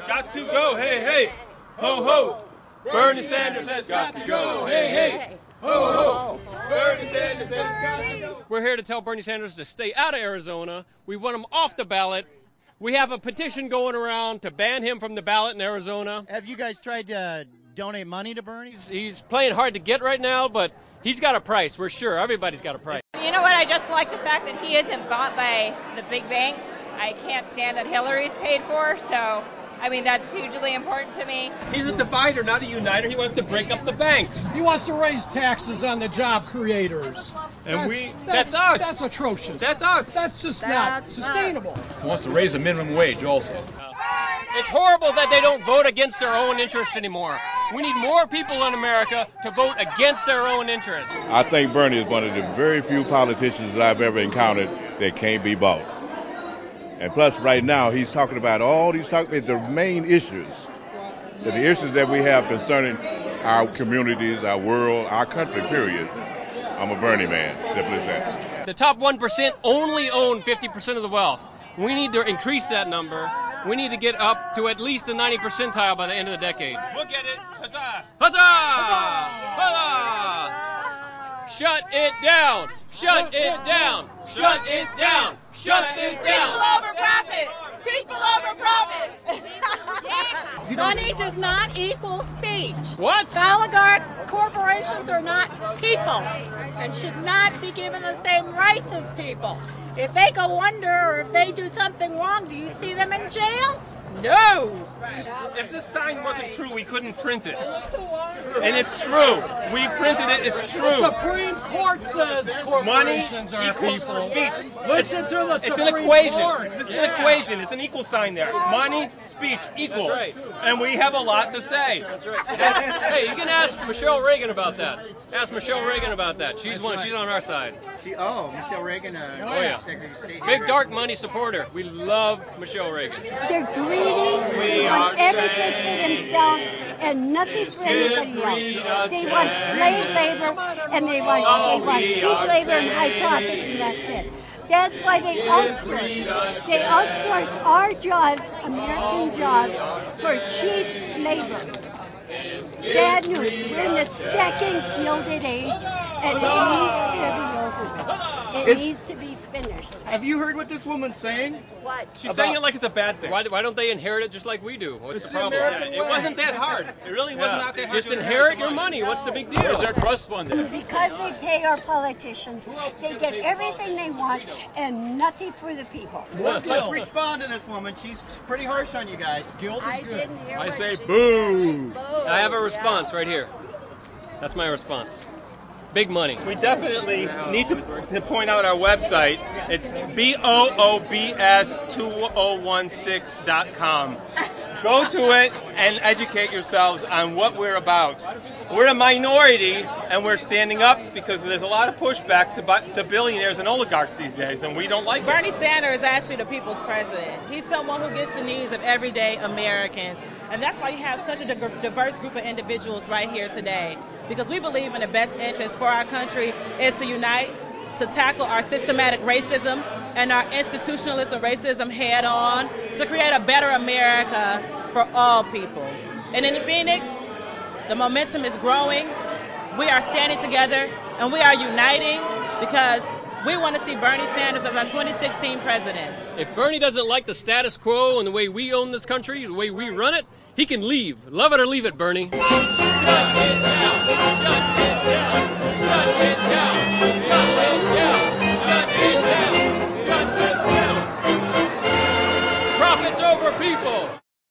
got to go. Hey, hey. Ho, ho. Bernie Sanders has got to go. Hey, hey. Ho, ho. Bernie Sanders has got to go. We're here to tell Bernie Sanders to stay out of Arizona. We want him off the ballot. We have a petition going around to ban him from the ballot in Arizona. Have you guys tried to donate money to Bernie? He's playing hard to get right now, but he's got a price. We're sure. Everybody's got a price. You know what? I just like the fact that he isn't bought by the big banks. I can't stand that Hillary's paid for, so I mean, that's hugely important to me. He's a divider, not a uniter. He wants to break up the banks. He wants to raise taxes on the job creators. And that's us. That's atrocious. That's us. That's just not sustainable. He wants to raise the minimum wage also. It's horrible that they don't vote against their own interest anymore. We need more people in America to vote against their own interest. I think Bernie is one of the very few politicians that I've ever encountered that can't be bought. And plus, right now, he's talking about the main issues, the issues that we have concerning our communities, our world, our country, period. I'm a Bernie man, simply as that. The top 1% only own 50% of the wealth. We need to increase that number. We need to get up to at least the 90th percentile by the end of the decade. We'll get it. Huzzah! Huzzah! Huzzah! Shut it down! Shut it down! Shut it down! Shut it down! People over profit! People over profit! Money does not equal speech. What? Oligarchs, corporations are not people and should not be given the same rights as people. If they go under or if they do something wrong, do you see them in jail? No! If this sign wasn't true, we couldn't print it. And it's true. We printed it. It's true. The Supreme Court says corporations Money are equals people. speech. Listen to the Supreme It's an equation. Court. This is an equation. It's an equal sign there. Money, speech, equal. That's right. And we have a lot to say. Hey, you can ask Michelle Reagan about that. Ask Michelle Reagan about that. She's She's on our side. Michelle Reagan, yeah. Secretary of State. Big dark money supporter. We love Michelle Reagan. They're greedy, they want everything for themselves and nothing for anybody else. They want slave labor and they want cheap labor and high profits, and that's it. That's why they outsource. They outsource our jobs, American jobs, for cheap labor. Bad news. We're in the second Gilded Age, and it needs to be over with. It needs to be finished. Have you heard what this woman's saying? What? She's saying it like it's a bad thing. Why don't they inherit it just like we do? What's the problem? It wasn't that hard. It really was not that hard. Just inherit your money. What's the big deal? Where's their trust fund at? Because they pay our politicians, they get everything they want and nothing for the people. Let's respond to this woman. She's pretty harsh on you guys. Guilt is I good. didn't hear I what say she boo. said. I have a response right here. That's my response. Big money. We definitely need to point out our website. It's boobs2016.com. Go to it and educate yourselves on what we're about. We're a minority, and we're standing up because there's a lot of pushback to billionaires and oligarchs these days, and we don't like it. Bernie Sanders is actually the people's president. He's someone who gets the needs of everyday Americans. And that's why you have such a diverse group of individuals right here today. Because we believe in the best interest for our country is to unite, to tackle our systematic racism and our institutionalism racism head on, to create a better America for all people. And in Phoenix, the momentum is growing. We are standing together and we are uniting because we want to see Bernie Sanders as our 2016 president. If Bernie doesn't like the status quo and the way we own this country, the way we run it, he can leave. Love it or leave it, Bernie. Shut it down. Shut it down. Shut it down. Shut it down. Shut it down. Shut it down. Profits over people.